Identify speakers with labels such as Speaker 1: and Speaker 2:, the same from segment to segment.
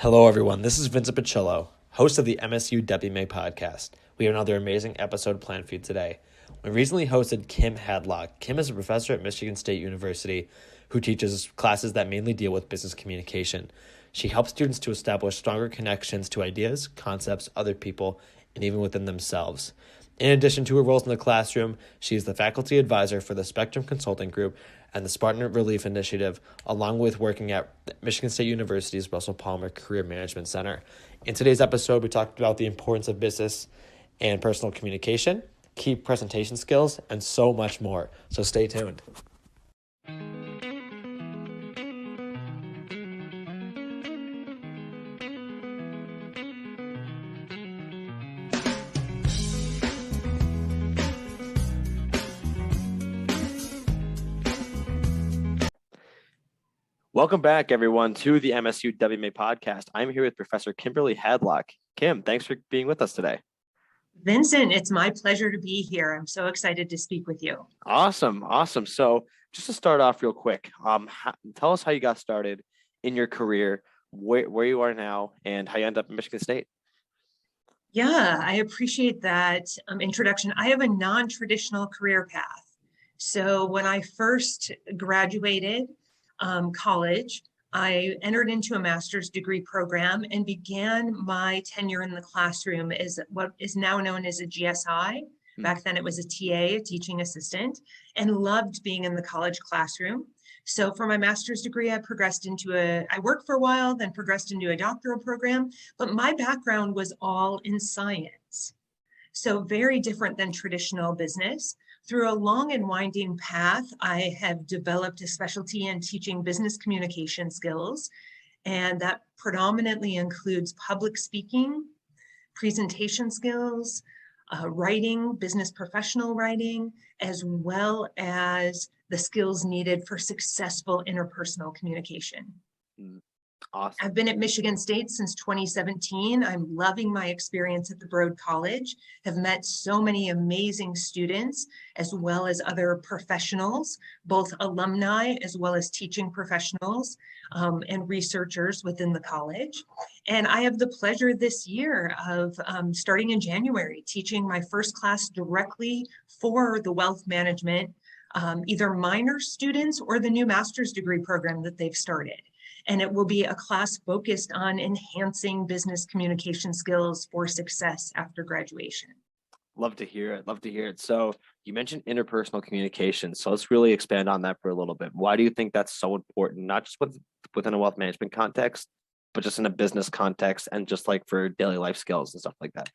Speaker 1: Hello, everyone. This is Vincent Picillo, host of the msuwma podcast. We have another amazing episode planned for you today. We recently hosted Kymm Hadlock. Kymm is a professor at Michigan State University who teaches classes that mainly deal with business communication. She helps students to establish stronger connections to ideas, concepts, other people, and even within themselves. In addition to her roles in the classroom, she is the faculty advisor for the Spectrum Consulting Group and the Spartan Relief Initiative, along with working at Michigan State University's Russell Palmer Career Management Center. In today's episode, we talked about the importance of business and personal communication, key presentation skills, and so much more. So stay tuned. Welcome back, everyone, to the msuwma podcast. I'm here with Professor Kimberly Hadlock. Kymm, thanks for being with us today.
Speaker 2: Vincent, it's my pleasure to be here. I'm so excited to speak with you.
Speaker 1: Awesome. So just to start off real quick, tell us how you got started in your career, where you are now, and how you ended up in Michigan State.
Speaker 2: Yeah, I appreciate that introduction. I have a non-traditional career path. So when I first graduated college, I entered into a master's degree program and began my tenure in the classroom as what is now known as a GSI. Back then it was a TA, a teaching assistant, and loved being in the college classroom. So for my master's degree, I worked for a while, then progressed into a doctoral program, but my background was all in science. So very different than traditional business. Through a long and winding path, I have developed a specialty in teaching business communication skills, and that predominantly includes public speaking, presentation skills, writing, business professional writing, as well as the skills needed for successful interpersonal communication.
Speaker 1: Awesome.
Speaker 2: I've been at Michigan State since 2017. I'm loving my experience at the Broad College, have met so many amazing students, as well as other professionals, both alumni as well as teaching professionals and researchers within the college. And I have the pleasure this year of starting in January, teaching my first class directly for the wealth management, either minor students or the new master's degree program that they've started. And it will be a class focused on enhancing business communication skills for success after graduation.
Speaker 1: Love to hear it. So you mentioned interpersonal communication. So let's really expand on that for a little bit. Why do you think that's so important, not just within a wealth management context, but just in a business context and just like for daily life skills and stuff like that?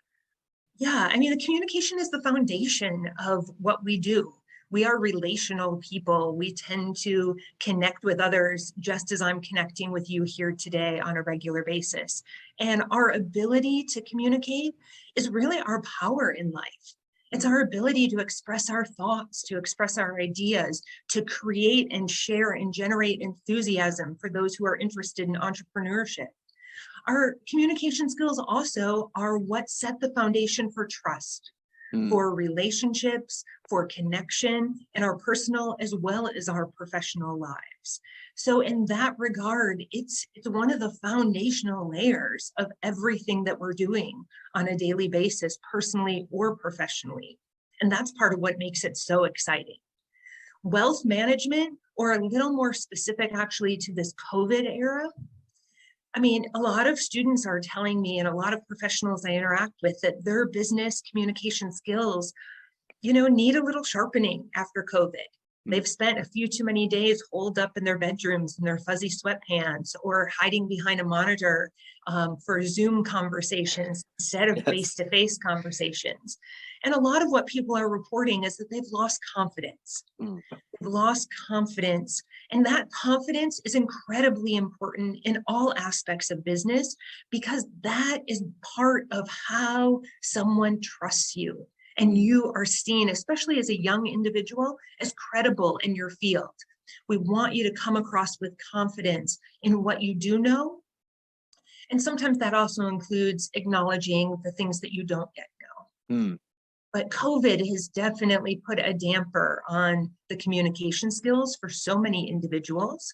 Speaker 2: Yeah, I mean, the communication is the foundation of what we do. We are relational people. We tend to connect with others just as I'm connecting with you here today on a regular basis. And our ability to communicate is really our power in life. It's our ability to express our thoughts, to express our ideas, to create and share and generate enthusiasm for those who are interested in entrepreneurship. Our communication skills also are what set the foundation for trust, for relationships, for connection, in our personal as well as our professional lives. So in that regard, it's one of the foundational layers of everything that we're doing on a daily basis, personally or professionally. And that's part of what makes it so exciting. Wealth management, or a little more specific actually to this COVID era, I mean, a lot of students are telling me, and a lot of professionals I interact with, that their business communication skills, need a little sharpening after COVID. They've spent a few too many days holed up in their bedrooms in their fuzzy sweatpants or hiding behind a monitor for Zoom conversations instead of face-to-face conversations. And a lot of what people are reporting is that they've lost confidence. They've lost confidence. And that confidence is incredibly important in all aspects of business, because that is part of how someone trusts you. And you are seen, especially as a young individual, as credible in your field. We want you to come across with confidence in what you do know. And sometimes that also includes acknowledging the things that you don't yet know. But COVID has definitely put a damper on the communication skills for so many individuals.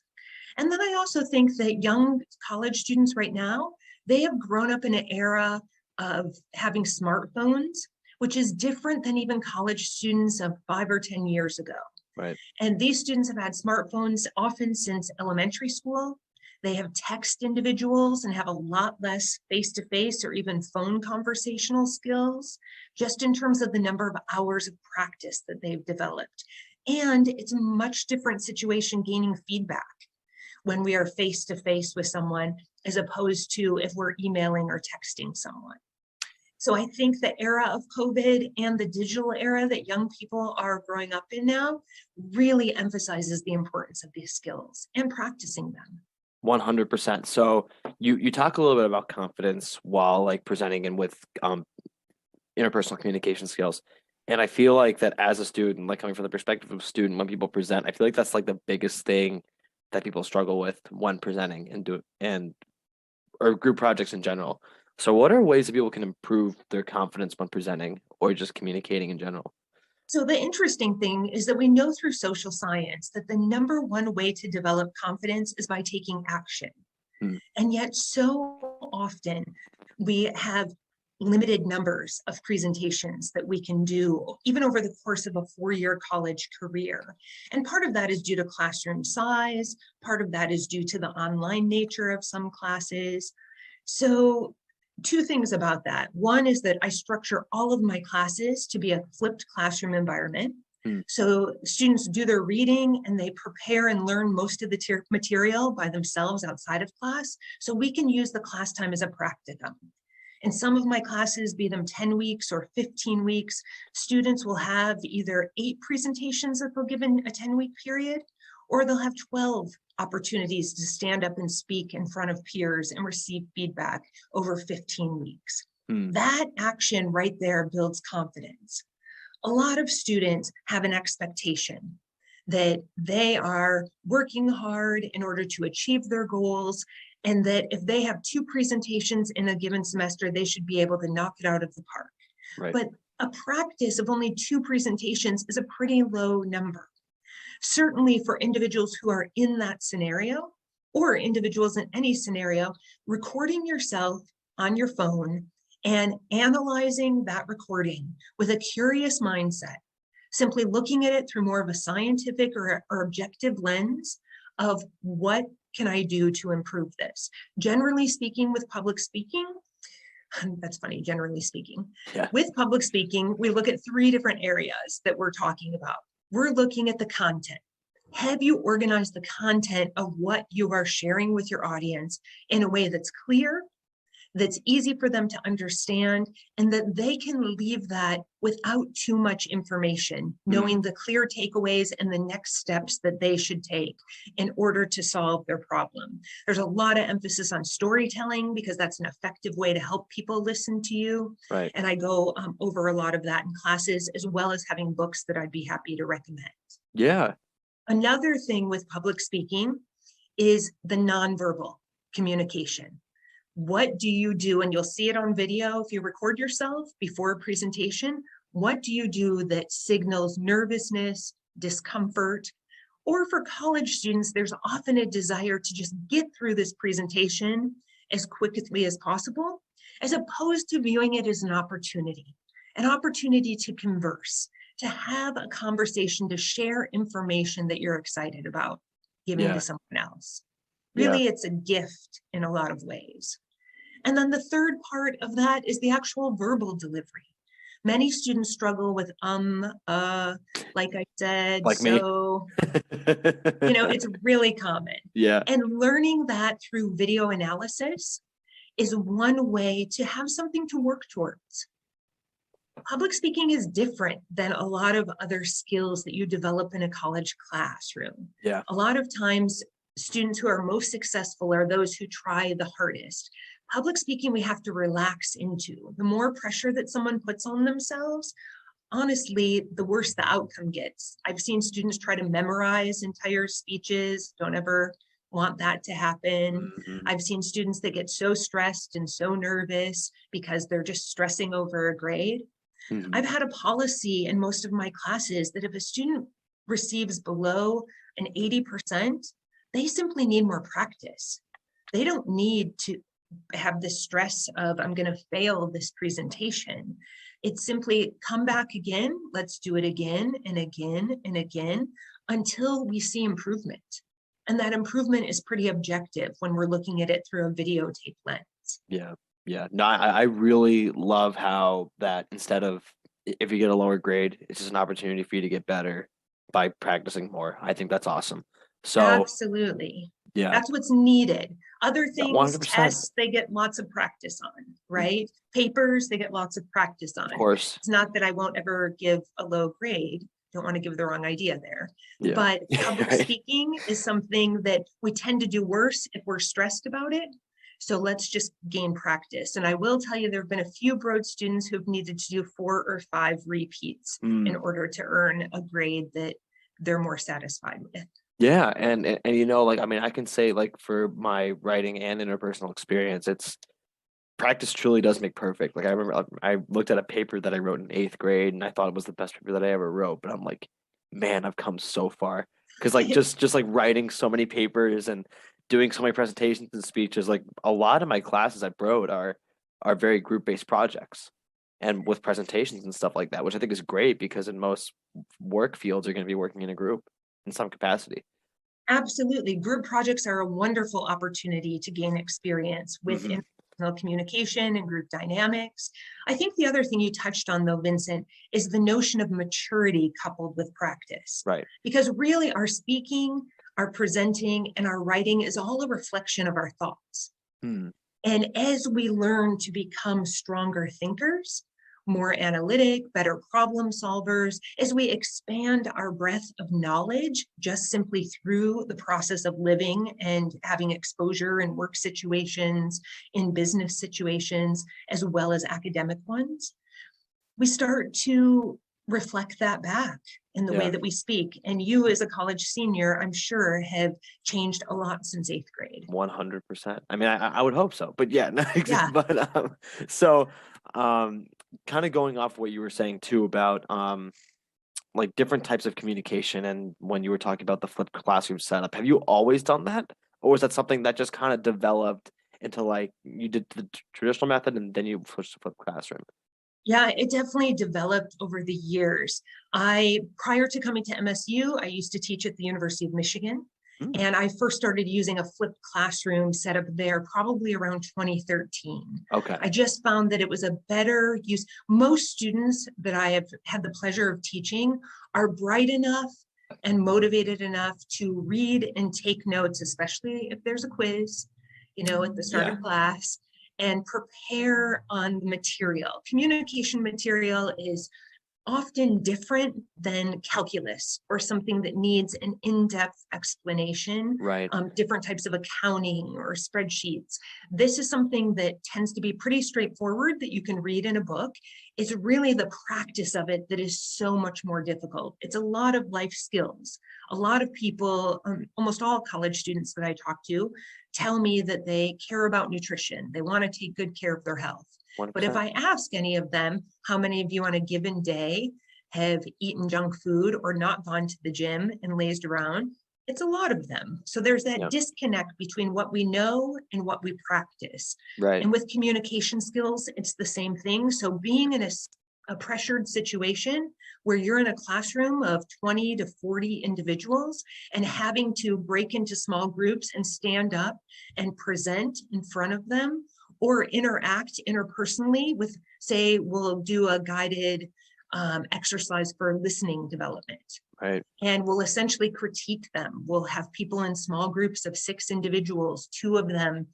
Speaker 2: And then I also think that young college students right now, they have grown up in an era of having smartphones, which is different than even college students of 5 or 10 years ago.
Speaker 1: Right.
Speaker 2: And these students have had smartphones often since elementary school. They have text individuals and have a lot less face-to-face or even phone conversational skills, just in terms of the number of hours of practice that they've developed. And it's a much different situation gaining feedback when we are face-to-face with someone, as opposed to if we're emailing or texting someone. So I think the era of COVID and the digital era that young people are growing up in now really emphasizes the importance of these skills and practicing them.
Speaker 1: 100%. So you talk a little bit about confidence while like presenting and with interpersonal communication skills. And I feel like that as a student, like coming from the perspective of a student, when people present, I feel like that's like the biggest thing that people struggle with when presenting or group projects in general. So what are ways that people can improve their confidence when presenting or just communicating in general?
Speaker 2: So the interesting thing is that we know through social science that the number one way to develop confidence is by taking action. And yet so often we have limited numbers of presentations that we can do, even over the course of a 4-year college career. And part of that is due to classroom size. Part of that is due to the online nature of some classes. So 2 things about that. One is that I structure all of my classes to be a flipped classroom environment. So students do their reading and they prepare and learn most of the material by themselves outside of class. So we can use the class time as a practicum. In some of my classes, be them 10 weeks or 15 weeks, students will have either 8 presentations that they'll give in a 10-week period, or they'll have 12 opportunities to stand up and speak in front of peers and receive feedback over 15 weeks. That action right there builds confidence. A lot of students have an expectation that they are working hard in order to achieve their goals, and that if they have 2 presentations in a given semester, they should be able to knock it out of the park.
Speaker 1: Right.
Speaker 2: But a practice of only 2 presentations is a pretty low number. Certainly for individuals who are in that scenario, or individuals in any scenario, recording yourself on your phone and analyzing that recording with a curious mindset, simply looking at it through more of a scientific or objective lens of what can I do to improve this? Generally speaking, with public speaking, that's funny, generally speaking.
Speaker 1: Yeah.
Speaker 2: With public speaking, we look at 3 different areas that we're talking about. We're looking at the content. Have you organized the content of what you are sharing with your audience in a way that's clear, that's easy for them to understand, and that they can leave that without too much information, knowing the clear takeaways and the next steps that they should take in order to solve their problem. There's a lot of emphasis on storytelling because that's an effective way to help people listen to you.
Speaker 1: Right.
Speaker 2: And I go over a lot of that in classes, as well as having books that I'd be happy to recommend.
Speaker 1: Yeah.
Speaker 2: Another thing with public speaking is the nonverbal communication. What do you do? And you'll see it on video if you record yourself before a presentation. What do you do that signals nervousness, discomfort? Or for college students, there's often a desire to just get through this presentation as quickly as possible, as opposed to viewing it as an opportunity to converse, to have a conversation, to share information that you're excited about giving to someone else. Really, it's a gift in a lot of ways. And then the third part of that is the actual verbal delivery. Many students struggle with like I said,
Speaker 1: like
Speaker 2: so, it's really common.
Speaker 1: Yeah.
Speaker 2: And learning that through video analysis is one way to have something to work towards. Public speaking is different than a lot of other skills that you develop in a college classroom.
Speaker 1: Yeah.
Speaker 2: A lot of times, students who are most successful are those who try the hardest. Public speaking, we have to relax into. The more pressure that someone puts on themselves, honestly, the worse the outcome gets. I've seen students try to memorize entire speeches. Don't ever want that to happen. I've seen students that get so stressed and so nervous because they're just stressing over a grade. I've had a policy in most of my classes that if a student receives below an 80%, they simply need more practice. They don't need to have the stress of, I'm going to fail this presentation. It's simply come back again. Let's do it again and again and again until we see improvement. And that improvement is pretty objective when we're looking at it through a videotape lens.
Speaker 1: Yeah. Yeah. No, I really love how that instead of if you get a lower grade, it's just an opportunity for you to get better by practicing more. I think that's awesome. So
Speaker 2: Absolutely.
Speaker 1: yeah,
Speaker 2: That's what's needed. Other things,
Speaker 1: 100%.
Speaker 2: tests, they get lots of practice on, right? Papers, they get lots of practice on.
Speaker 1: Of course.
Speaker 2: It's not that I won't ever give a low grade. Don't want to give the wrong idea there.
Speaker 1: Yeah.
Speaker 2: But public
Speaker 1: Right.
Speaker 2: speaking is something that we tend to do worse if we're stressed about it. So let's just gain practice. And I will tell you, there have been a few Broad students who've needed to do 4 or 5 repeats in order to earn a grade that they're more satisfied with.
Speaker 1: Yeah, and you know, like I mean, I can say like for my writing and interpersonal experience, it's practice truly does make perfect. Like I remember I looked at a paper that I wrote in 8th grade and I thought it was the best paper that I ever wrote, but I'm like, man, I've come so far. Because like just like writing so many papers and doing so many presentations and speeches, like a lot of my classes at Broad are very group-based projects and with presentations and stuff like that, which I think is great because in most work fields you're going to be working in a group in some capacity.
Speaker 2: Absolutely. Group projects are a wonderful opportunity to gain experience with interpersonal communication and group dynamics. I think the other thing you touched on, though, Vincent, is the notion of maturity coupled with practice.
Speaker 1: Right.
Speaker 2: Because really our speaking, our presenting, and our writing is all a reflection of our thoughts. And as we learn to become stronger thinkers, more analytic, better problem solvers, as we expand our breadth of knowledge just simply through the process of living and having exposure in work situations, in business situations, as well as academic ones, we start to reflect that back in the way that we speak. And you as a college senior, I'm sure, have changed a lot since 8th grade.
Speaker 1: 100%. I mean, I would hope so, but yeah, no,
Speaker 2: Yeah.
Speaker 1: but so kind of going off what you were saying too about like different types of communication and when you were talking about the flipped classroom setup, have you always done that? Or was that something that just kind of developed into like you did the traditional method and then you switched to flipped classroom?
Speaker 2: Yeah, it definitely developed over the years. Prior to coming to MSU, I used to teach at the University of Michigan. And I first started using a flipped classroom setup there probably around 2013.
Speaker 1: Okay.
Speaker 2: I just found that it was a better use. Most students that I have had the pleasure of teaching are bright enough and motivated enough to read and take notes, especially if there's a quiz, at the start of class, and prepare on the material. Communication material is often different than calculus or something that needs an in-depth explanation,
Speaker 1: Right.
Speaker 2: Different types of accounting or spreadsheets. This is something that tends to be pretty straightforward that you can read in a book. It's really the practice of it that is so much more difficult. It's a lot of life skills. A lot of people, almost all college students that I talk to, tell me that they care about nutrition. They want to take good care of their health.
Speaker 1: 100%.
Speaker 2: But if I ask any of them, how many of you on a given day have eaten junk food or not gone to the gym and lazed around, it's a lot of them. So there's that disconnect between what we know and what we practice.
Speaker 1: Right.
Speaker 2: And with communication skills, it's the same thing. So being in a pressured situation where you're in a classroom of 20 to 40 individuals and having to break into small groups and stand up and present in front of them, or interact interpersonally with, say, we'll do a guided exercise for listening development.
Speaker 1: Right.
Speaker 2: And we'll essentially critique them. We'll have people in small groups of 6 individuals, 2 of them,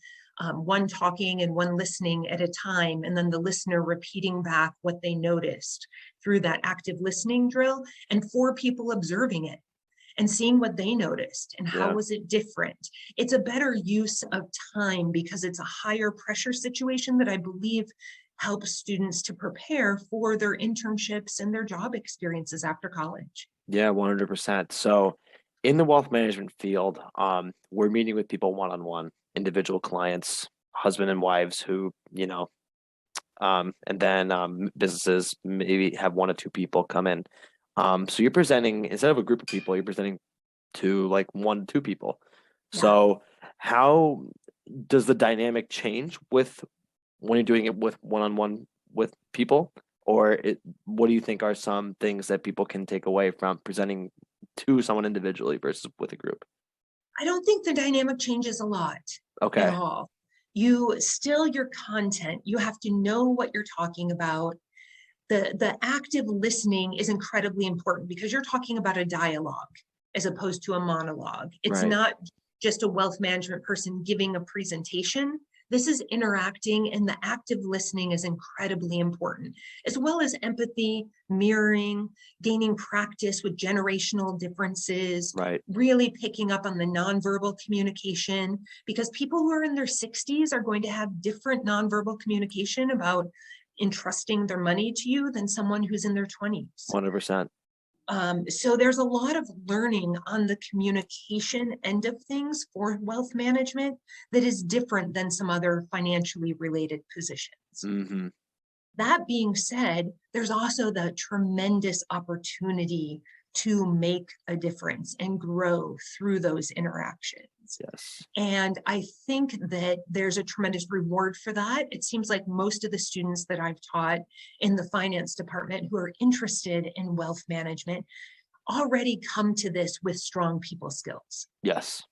Speaker 2: one talking and one listening at a time, and then the listener repeating back what they noticed through that active listening drill, and 4 people observing it and seeing what they noticed and how was it different. It's a better use of time because it's a higher pressure situation that I believe helps students to prepare for their internships and their job experiences after college.
Speaker 1: Yeah, 100%. So in the wealth management field, we're meeting with people one-on-one, individual clients, husband and wives who, and then businesses maybe have 1 or 2 people come in. So you're presenting, instead of a group of people, you're presenting to like 1 to 2 people.
Speaker 2: Yeah.
Speaker 1: So how does the dynamic change with when you're doing it with one-on-one with people? What do you think are some things that people can take away from presenting to someone individually versus with a group?
Speaker 2: I don't think the dynamic changes a lot at
Speaker 1: Okay.
Speaker 2: all. Your content, you have to know what you're talking about. The active listening is incredibly important because you're talking about a dialogue as opposed to a monologue. It's
Speaker 1: Right.
Speaker 2: not just a wealth management person giving a presentation. This is interacting, and the active listening is incredibly important, as well as empathy, mirroring, gaining practice with generational differences,
Speaker 1: Right.
Speaker 2: really picking up on the nonverbal communication, because people who are in their 60s are going to have different nonverbal communication about entrusting their money to you than someone who's in their 20s.
Speaker 1: 100%.
Speaker 2: So there's a lot of learning on the communication end of things for wealth management that is different than some other financially related positions.
Speaker 1: Mm-hmm.
Speaker 2: That being said, there's also the tremendous opportunity to make a difference and grow through those interactions.
Speaker 1: Yes.
Speaker 2: And I think that there's a tremendous reward for that. It seems like most of the students that I've taught in the finance department who are interested in wealth management already come to this with strong people skills,
Speaker 1: Yes.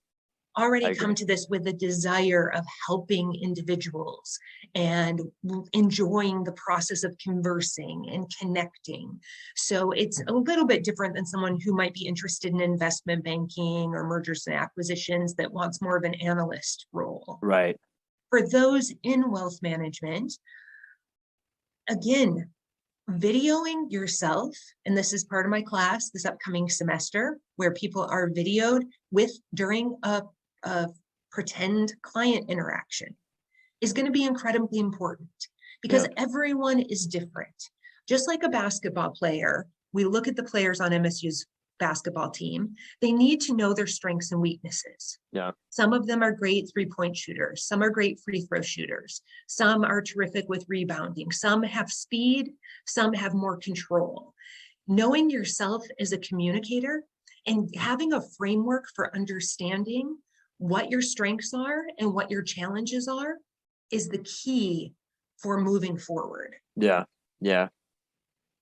Speaker 2: already
Speaker 1: I
Speaker 2: come
Speaker 1: agree.
Speaker 2: to this with a desire of helping individuals and enjoying the process of conversing and connecting. So it's a little bit different than someone who might be interested in investment banking or mergers and acquisitions that wants more of an analyst role.
Speaker 1: Right.
Speaker 2: For those in wealth management, again, videoing yourself, and this is part of my class this upcoming semester, where people are videoed during a pretend client interaction, is going to be incredibly important because
Speaker 1: Yeah.
Speaker 2: everyone is different. Just like a basketball player, we look at the players on MSU's basketball team, they need to know their strengths and weaknesses.
Speaker 1: Yeah.
Speaker 2: Some of them are great three-point shooters. Some are great free throw shooters. Some are terrific with rebounding. Some have speed. Some have more control. Knowing yourself as a communicator and having a framework for understanding what your strengths are and what your challenges are is the key for moving forward.
Speaker 1: Yeah. Yeah.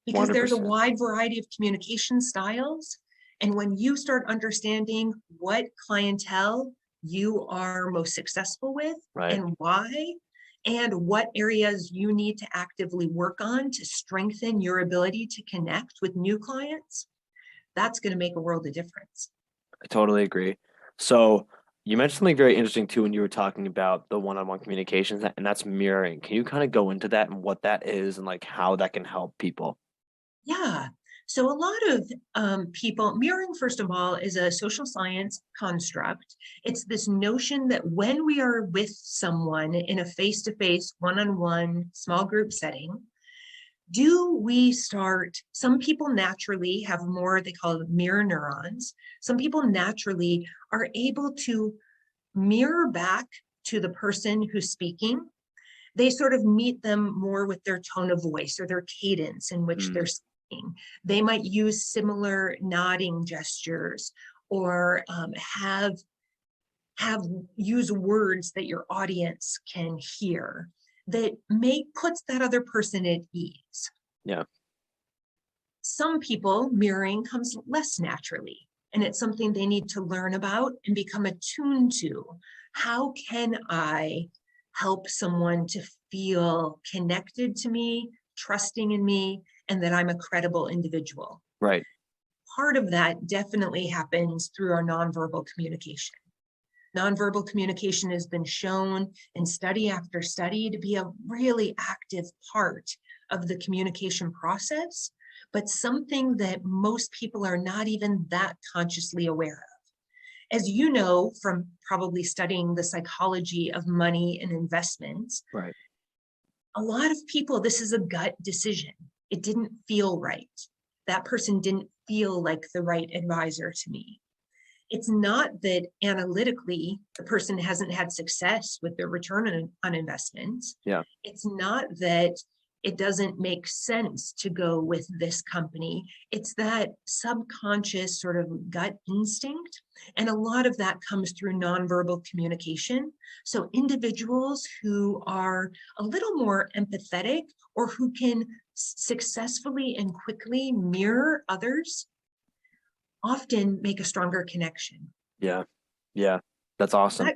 Speaker 2: Because there's a
Speaker 1: 100%.
Speaker 2: wide variety of communication styles. And when you start understanding what clientele you are most successful with
Speaker 1: Right.
Speaker 2: and why, and what areas you need to actively work on to strengthen your ability to connect with new clients, that's going to make a world of difference.
Speaker 1: I totally agree. So you mentioned something very interesting too when you were talking about the one-on-one communications, and that's mirroring. Can you kind of go into that and what that is and like how that can help people?
Speaker 2: Yeah. So a lot of people, mirroring, first of all, is a social science construct. It's this notion that when we are with someone in a face-to-face, one-on-one, small group setting, some people naturally have more, they call it mirror neurons. Some people naturally are able to mirror back to the person who's speaking. They sort of meet them more with their tone of voice or their cadence in which they're speaking. They might use similar nodding gestures or use words that your audience can hear that puts that other person at ease.
Speaker 1: Yeah.
Speaker 2: Some people, mirroring comes less naturally, and it's something they need to learn about and become attuned to. How can I help someone to feel connected to me, trusting in me, and that I'm a credible individual?
Speaker 1: Right.
Speaker 2: Part of that definitely happens through our nonverbal communication. Nonverbal communication has been shown in study after study to be a really active part of the communication process, but something that most people are not even that consciously aware of. As you know, from probably studying the psychology of money and investments,
Speaker 1: Right.
Speaker 2: a lot of people, this is a gut decision. It didn't feel right. That person didn't feel like the right advisor to me. It's not that analytically the person hasn't had success with their return on investments.
Speaker 1: Yeah.
Speaker 2: It's not that it doesn't make sense to go with this company. It's that subconscious sort of gut instinct. And a lot of that comes through nonverbal communication. So individuals who are a little more empathetic or who can successfully and quickly mirror others often make a stronger connection.
Speaker 1: Yeah. Yeah. That's awesome.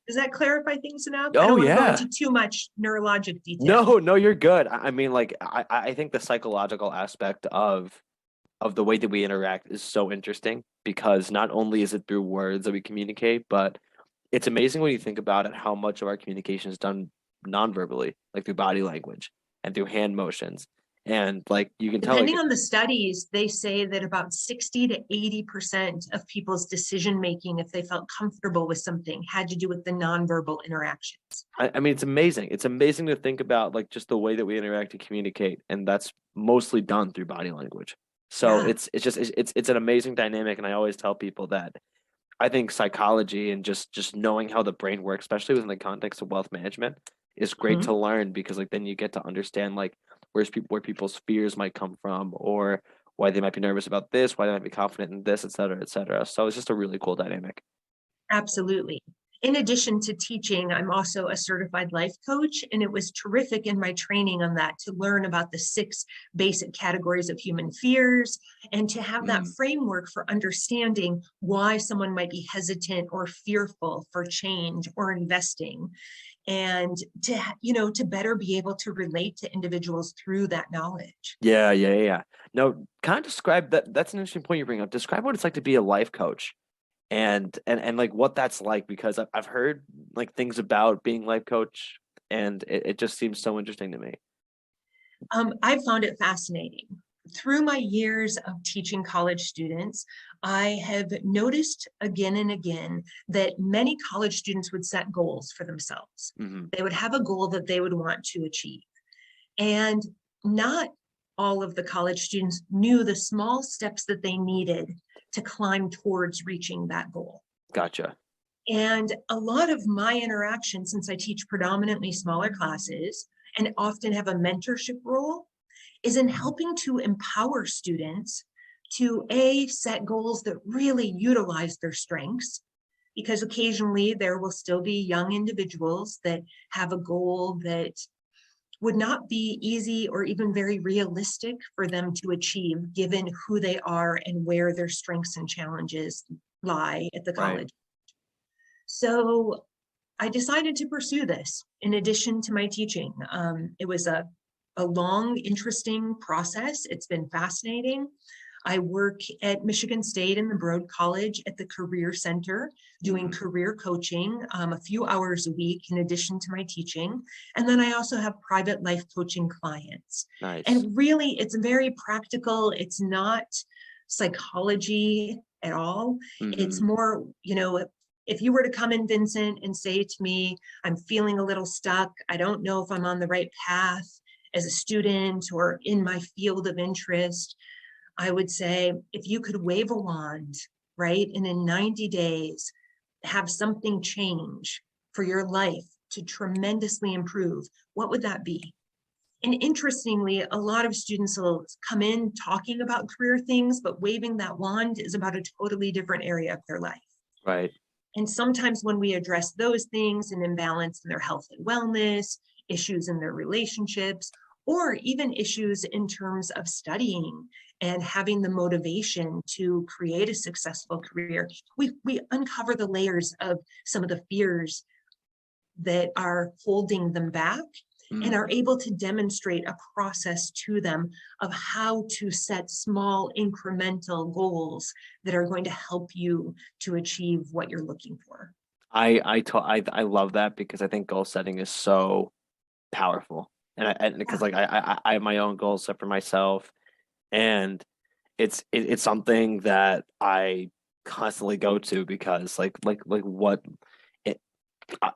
Speaker 2: Does that clarify things enough?
Speaker 1: Oh,
Speaker 2: I don't want to go
Speaker 1: yeah.
Speaker 2: into too much neurologic detail.
Speaker 1: No, you're good. I mean, like, I think the psychological aspect of the way that we interact is so interesting because not only is it through words that we communicate, but it's amazing when you think about it, how much of our communication is done non-verbally, like through body language and through hand motions. And like you can tell,
Speaker 2: Depending
Speaker 1: like,
Speaker 2: on the studies, they say that about 60 to 80% of people's decision making, if they felt comfortable with something, had to do with the nonverbal interactions.
Speaker 1: I mean, it's amazing. It's amazing to think about like just the way that we interact and communicate, and that's mostly done through body language. So
Speaker 2: Yeah.
Speaker 1: it's an amazing dynamic, and I always tell people that I think psychology and just knowing how the brain works, especially within the context of wealth management, is great
Speaker 2: Mhm.
Speaker 1: to learn because like then you get to understand like where people's fears might come from or why they might be nervous about this, why they might be confident in this, et cetera, et cetera. So it's just a really cool dynamic.
Speaker 2: Absolutely. In addition to teaching, I'm also a certified life coach, and it was terrific in my training on that to learn about the 6 basic categories of human fears and to have that framework for understanding why someone might be hesitant or fearful for change or investing, and to better be able to relate to individuals through that knowledge.
Speaker 1: Yeah. No, kind of describe that. That's an interesting point you bring up. Describe what it's like to be a life coach and like what that's like because I've heard like things about being life coach and it just seems so interesting to me.
Speaker 2: I found it fascinating. Through my years of teaching college students, I have noticed again and again that many college students would set goals for themselves.
Speaker 1: Mm-hmm.
Speaker 2: They would have a goal that they would want to achieve. And not all of the college students knew the small steps that they needed to climb towards reaching that goal.
Speaker 1: Gotcha.
Speaker 2: And a lot of my interaction, since I teach predominantly smaller classes and often have a mentorship role, is in helping to empower students to set goals that really utilize their strengths, because occasionally there will still be young individuals that have a goal that would not be easy or even very realistic for them to achieve given who they are and where their strengths and challenges lie at the
Speaker 1: Right.
Speaker 2: college. So I decided to pursue this in addition to my teaching. It was a long, interesting process. It's been fascinating. I work at Michigan State in the Broad College at the Career Center, doing career coaching a few hours a week in addition to my teaching. And then I also have private life coaching clients.
Speaker 1: Nice.
Speaker 2: And really, it's very practical. It's not psychology at all. It's more, if you were to come in, Vincent, and say to me, I'm feeling a little stuck. I don't know if I'm on the right path as a student or in my field of interest, I would say, if you could wave a wand, right, and in 90 days, have something change for your life to tremendously improve, what would that be? And interestingly, a lot of students will come in talking about career things, but waving that wand is about a totally different area of their life.
Speaker 1: Right.
Speaker 2: And sometimes when we address those things, an imbalance in their health and wellness, issues in their relationships, or even issues in terms of studying and having the motivation to create a successful career, we uncover the layers of some of the fears that are holding them back and are able to demonstrate a process to them of how to set small incremental goals that are going to help you to achieve what you're looking for.
Speaker 1: I love that because I think goal setting is so powerful. And because like I have my own goals set for myself and it's something that I constantly go to because like what it I,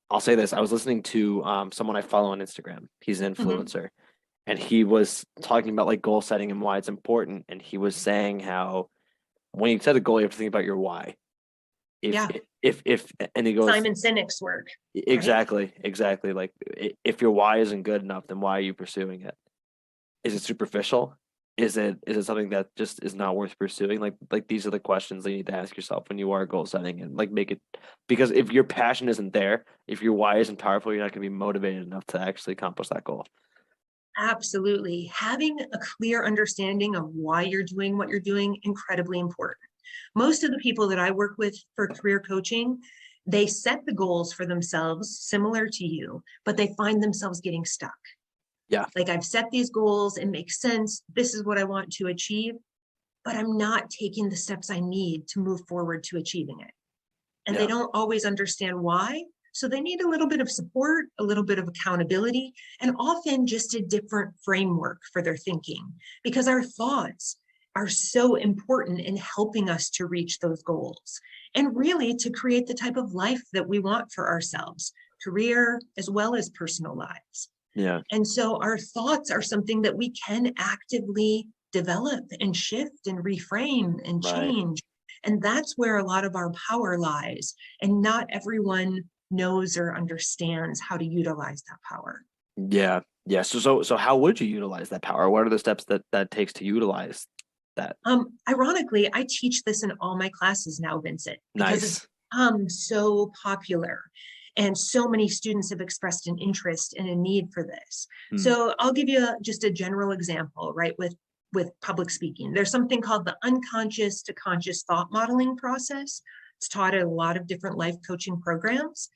Speaker 1: I'll say this. I was listening to someone I follow on Instagram. He's an influencer and he was talking about like goal setting and why it's important and he was saying how when you set a goal you have to think about your why.
Speaker 2: Yeah.
Speaker 1: If and he goes,
Speaker 2: Simon Sinek's work, right?
Speaker 1: exactly. Like if your why isn't good enough, then why are you pursuing it? Is it superficial? Is it something that just is not worth pursuing? Like these are the questions that you need to ask yourself when you are goal setting, and like make it, because if your passion isn't there, if your why isn't powerful, you're not going to be motivated enough to actually accomplish that goal.
Speaker 2: Absolutely. Having a clear understanding of why you're doing what you're doing, incredibly important. Most of the people that I work with for career coaching, they set the goals for themselves similar to you, but they find themselves getting stuck.
Speaker 1: Yeah,
Speaker 2: Like, I've set these goals, it makes sense. This is what I want to achieve, but I'm not taking the steps I need to move forward to achieving it. And they
Speaker 1: yeah,
Speaker 2: don't always understand why. So they need a little bit of support, a little bit of accountability, and often just a different framework for their thinking, because our thoughts are so important in helping us to reach those goals and really to create the type of life that we want for ourselves, career as well as personal lives.
Speaker 1: yeah.
Speaker 2: And so our thoughts are something that we can actively develop and shift and reframe and
Speaker 1: Right.
Speaker 2: change. And that's where a lot of our power lies. And not everyone knows or understands how to utilize that power.
Speaker 1: Yeah. Yeah. So how would you utilize that power? What are the steps that takes to utilize that?
Speaker 2: Ironically, I teach this in all my classes now, Vincent, because it's
Speaker 1: Nice.
Speaker 2: so popular. And so many students have expressed an interest and a need for this.
Speaker 1: Hmm.
Speaker 2: So I'll give you just a general example, right? With public speaking, there's something called the unconscious to conscious thought modeling process. It's taught at a lot of different life coaching programs.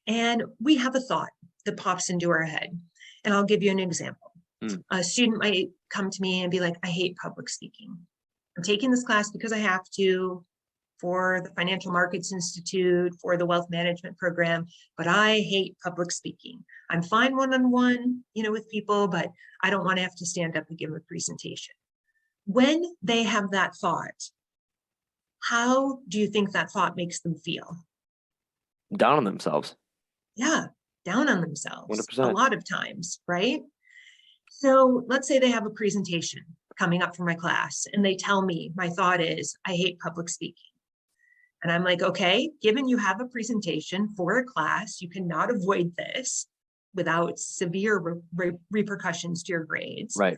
Speaker 2: And we have a thought that pops into our head. And I'll give you an example.
Speaker 1: Hmm.
Speaker 2: A student might come to me and be like, I hate public speaking. I'm taking this class because I have to, for the Financial Markets Institute, for the Wealth Management Program, but I hate public speaking. I'm fine one-on-one, with people, but I don't want to have to stand up and give a presentation. When they have that thought, how do you think that thought makes them feel?
Speaker 1: Down on themselves.
Speaker 2: Yeah, down on themselves a
Speaker 1: 100%.
Speaker 2: lot of times, right? So let's say they have a presentation coming up for my class and they tell me my thought is, I hate public speaking. And I'm like, okay, given you have a presentation for a class, you cannot avoid this without severe repercussions to your grades.
Speaker 1: Right.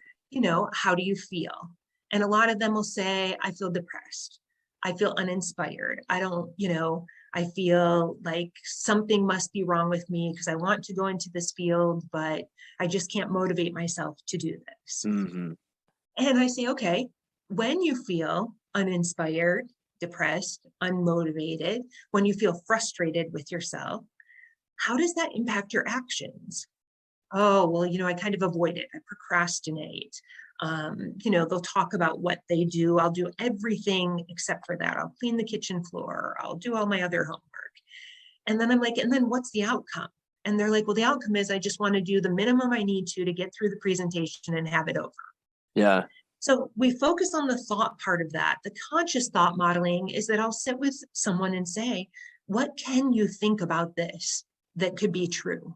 Speaker 2: How do you feel? And a lot of them will say, I feel depressed. I feel uninspired. I feel like something must be wrong with me because I want to go into this field, but I just can't motivate myself to do this.
Speaker 1: Mm-hmm.
Speaker 2: And I say, okay, when you feel uninspired, depressed, unmotivated, when you feel frustrated with yourself, how does that impact your actions? Oh, well, I kind of avoid it. I procrastinate. They'll talk about what they do. I'll do everything except for that. I'll clean the kitchen floor. I'll do all my other homework. And then I'm like, and then what's the outcome? And they're like, well, the outcome is I just want to do the minimum I need to get through the presentation and have it over.
Speaker 1: Yeah.
Speaker 2: So we focus on the thought part of that. The conscious thought modeling is that I'll sit with someone and say, what can you think about this that could be true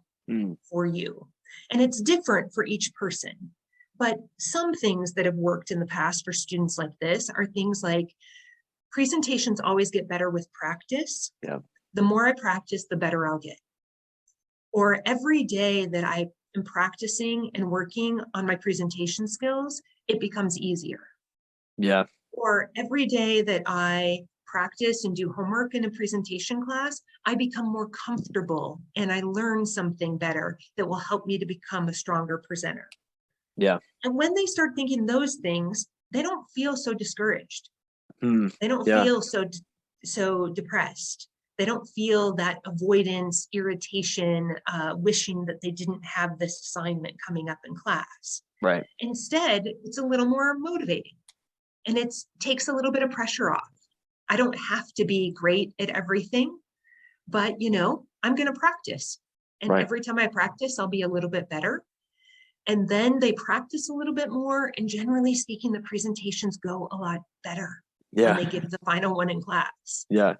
Speaker 2: for you? And it's different for each person. But some things that have worked in the past for students like this are things like presentations always get better with practice.
Speaker 1: Yeah.
Speaker 2: The more I practice, the better I'll get. Or every day that I am practicing and working on my presentation skills, it becomes easier.
Speaker 1: Yeah.
Speaker 2: Or every day that I practice and do homework in a presentation class, I become more comfortable and I learn something better that will help me to become a stronger presenter.
Speaker 1: Yeah.
Speaker 2: And when they start thinking those things, they don't feel so discouraged. They don't
Speaker 1: Yeah.
Speaker 2: feel so depressed. They don't feel that avoidance, irritation, wishing that they didn't have this assignment coming up in class.
Speaker 1: Right.
Speaker 2: Instead, it's a little more motivating and it takes a little bit of pressure off. I don't have to be great at everything, but I'm going to practice. And
Speaker 1: Right.
Speaker 2: every time I practice, I'll be a little bit better. And then they practice a little bit more. And generally speaking, the presentations go a lot better when they give the final one in class.
Speaker 1: Yeah.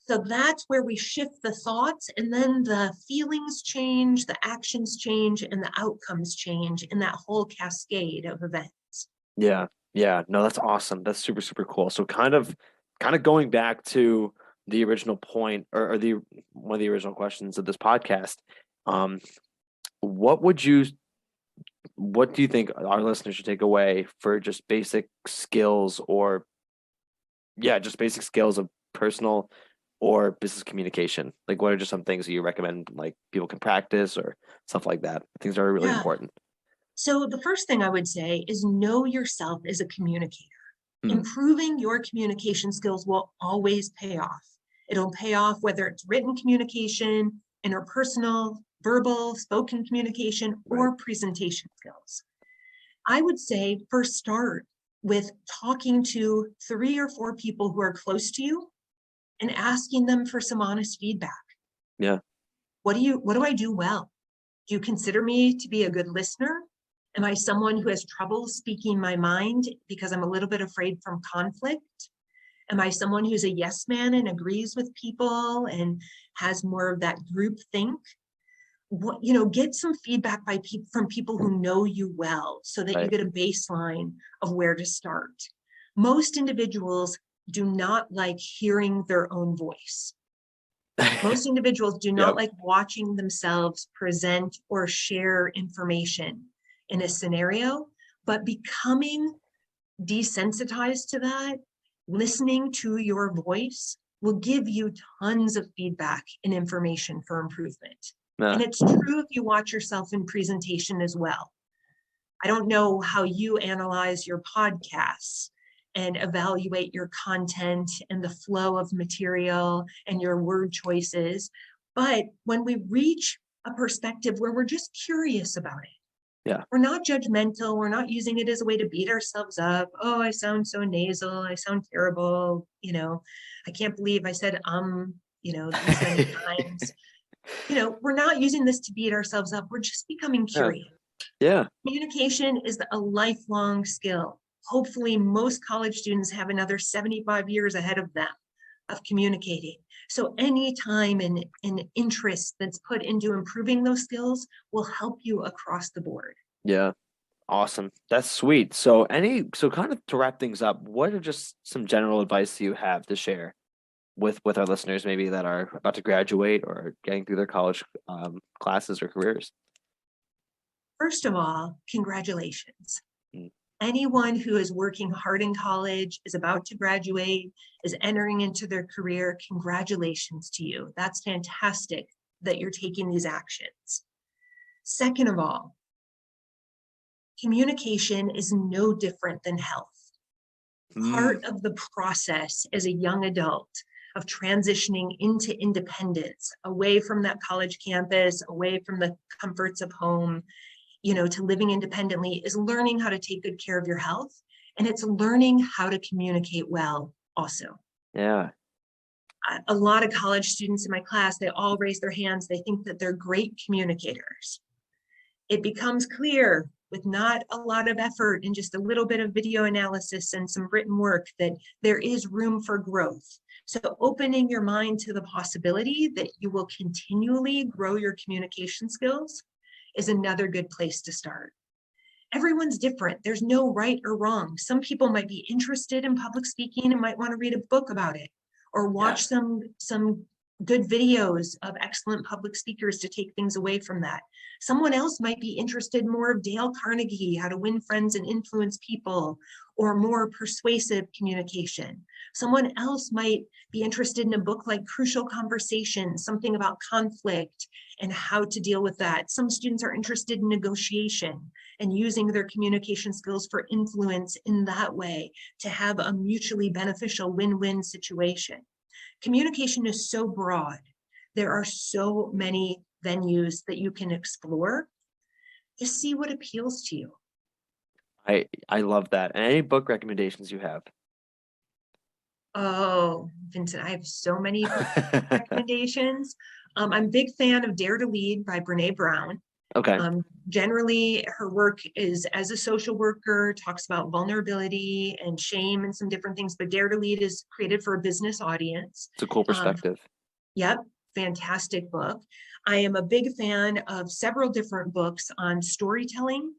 Speaker 2: So that's where we shift the thoughts and then the feelings change, the actions change, and the outcomes change in that whole cascade of events.
Speaker 1: Yeah. Yeah. No, that's awesome. That's super, super cool. So kind of going back to the original point or the one of the original questions of this podcast, um, what do you think our listeners should take away for just basic skills or just basic skills of personal or business communication? Like, what are just some things that you recommend, like people can practice or stuff like that? Things that are really
Speaker 2: Yeah.
Speaker 1: important.
Speaker 2: So the first thing I would say is know yourself as a communicator.
Speaker 1: Hmm.
Speaker 2: Improving your communication skills will always pay off. It'll pay off whether it's written communication, interpersonal, verbal, spoken communication,
Speaker 1: Right.
Speaker 2: or presentation skills. I would say first start with talking to 3 or 4 people who are close to you and asking them for some honest feedback.
Speaker 1: Yeah.
Speaker 2: What do I do well? Do you consider me to be a good listener? Am I someone who has trouble speaking my mind because I'm a little bit afraid from conflict? Am I someone who's a yes man and agrees with people and has more of that group think? Get some feedback from people who know you well so that you
Speaker 1: Right.
Speaker 2: get a baseline of where to start. Most individuals do not like hearing their own voice. Most individuals do not
Speaker 1: Yep.
Speaker 2: like watching themselves present or share information in a scenario, but becoming desensitized to that, listening to your voice will give you tons of feedback and information for improvement.
Speaker 1: Yeah.
Speaker 2: And it's true if you watch yourself in presentation as well. I don't know how you analyze your podcasts and evaluate your content and the flow of material and your word choices. But when we reach a perspective where we're just curious about it,
Speaker 1: Yeah.
Speaker 2: we're not judgmental, we're not using it as a way to beat ourselves up. Oh, I sound so nasal, I sound terrible. I can't believe I said, these many times. We're not using this to beat ourselves up. We're just becoming
Speaker 1: Yeah.
Speaker 2: curious.
Speaker 1: Yeah.
Speaker 2: Communication is a lifelong skill. Hopefully, most college students have another 75 years ahead of them of communicating. So any time and interest that's put into improving those skills will help you across the board.
Speaker 1: Yeah. Awesome. That's sweet. So kind of to wrap things up, what are just some general advice you have to share with our listeners, maybe that are about to graduate or getting through their college classes or careers?
Speaker 2: First of all, congratulations.
Speaker 1: Mm.
Speaker 2: Anyone who is working hard in college, is about to graduate, is entering into their career, congratulations to you. That's fantastic that you're taking these actions. Second of all, communication is no different than health. Part of the process as a young adult of transitioning into independence, away from that college campus, away from the comforts of home, to living independently, is learning how to take good care of your health. And it's learning how to communicate well also.
Speaker 1: Yeah.
Speaker 2: A lot of college students in my class, they all raise their hands. They think that they're great communicators. It becomes clear with not a lot of effort and just a little bit of video analysis and some written work that there is room for growth. So opening your mind to the possibility that you will continually grow your communication skills is another good place to start. Everyone's different. There's no right or wrong. Some people might be interested in public speaking and might want to read a book about it or watch some good videos of excellent public speakers to take things away from that. Someone else might be interested more of Dale Carnegie, how to win friends and influence people, or more persuasive communication. Someone else might be interested in a book like Crucial Conversations, something about conflict and how to deal with that. Some students are interested in negotiation and using their communication skills for influence in that way to have a mutually beneficial win-win situation. Communication is so broad. There are so many venues that you can explore. Just see what appeals to you.
Speaker 1: I love that. And any book recommendations you have?
Speaker 2: Oh, Vincent, I have so many recommendations. I'm a big fan of Dare to Lead by Brene Brown.
Speaker 1: Okay.
Speaker 2: Generally, her work is as a social worker, talks about vulnerability and shame and some different things, but Dare to Lead is created for a business audience.
Speaker 1: It's a cool perspective.
Speaker 2: Yep, fantastic book. I am a big fan of several different books on storytelling,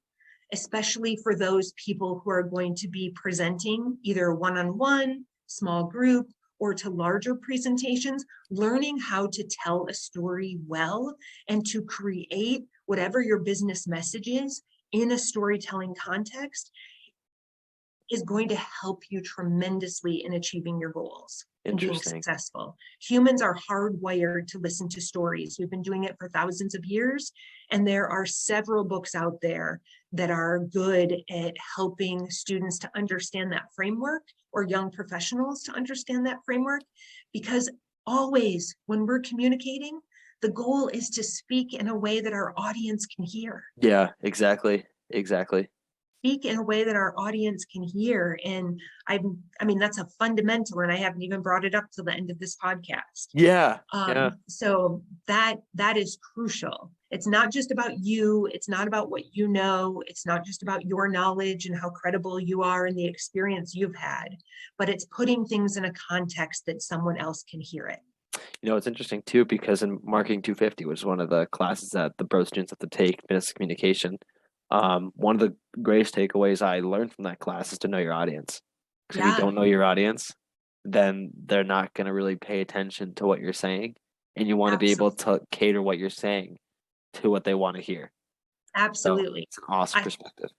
Speaker 2: especially for those people who are going to be presenting either one-on-one, small group, or to larger presentations, learning how to tell a story well and to create whatever your business message is in a storytelling context is going to help you tremendously in achieving your goals and being successful. Humans are hardwired to listen to stories. We've been doing it for thousands of years, and there are several books out there that are good at helping students to understand that framework, or young professionals to understand that framework, because always when we're communicating, the goal is to speak in a way that our audience can hear.
Speaker 1: Yeah, exactly.
Speaker 2: Speak in a way that our audience can hear. And I mean, that's a fundamental, and I haven't even brought it up till the end of this podcast.
Speaker 1: Yeah.
Speaker 2: So that is crucial. It's not just about you. It's not about what you know. It's not just about your knowledge and how credible you are and the experience you've had, but it's putting things in a context that someone else can hear it.
Speaker 1: It's interesting too, because in Marketing 250, which is one of the classes that the Bro students have to take, business communication, one of the greatest takeaways I learned from that class is to know your audience. Because if you don't know your audience, then they're not going to really pay attention to what you're saying. And you want to be able to cater what you're saying to what they want to hear.
Speaker 2: Absolutely.
Speaker 1: So it's an awesome perspective.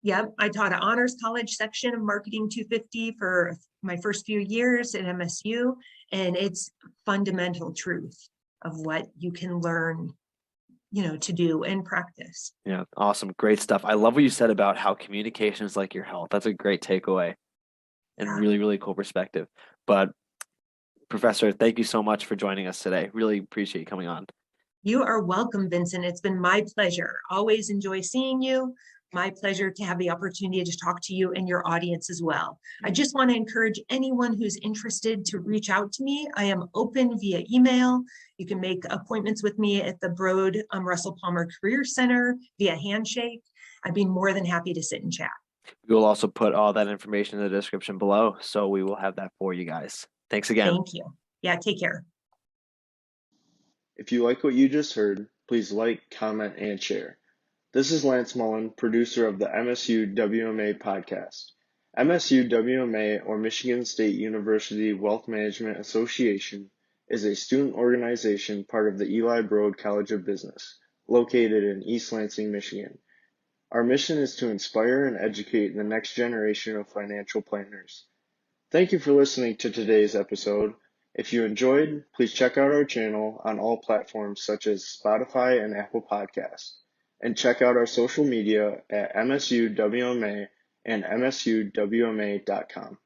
Speaker 2: Yep. I taught an honors college section of Marketing 250 for my first few years at MSU. And it's fundamental truth of what you can learn, to do and practice.
Speaker 1: Yeah. Awesome. Great stuff. I love what you said about how communication is like your health. That's a great takeaway and really, really cool perspective. But Professor, thank you so much for joining us today. Really appreciate you coming on.
Speaker 2: You are welcome, Vincent. It's been my pleasure. Always enjoy seeing you. My pleasure to have the opportunity to talk to you and your audience as well. I just want to encourage anyone who's interested to reach out to me. I am open via email. You can make appointments with me at the Broad Russell Palmer Career Center via handshake. I'd be more than happy to sit and chat.
Speaker 1: We will also put all that information in the description below, so we will have that for you guys. Thanks again.
Speaker 2: Thank you. Yeah, take care.
Speaker 3: If you like what you just heard, please like, comment, and share. This is Lance Mullen, producer of the MSU WMA podcast. MSU WMA, or Michigan State University Wealth Management Association, is a student organization part of the Eli Broad College of Business, located in East Lansing, Michigan. Our mission is to inspire and educate the next generation of financial planners. Thank you for listening to today's episode. If you enjoyed, please check out our channel on all platforms such as Spotify and Apple Podcasts, and check out our social media at MSU WMA and MSUWMA.com.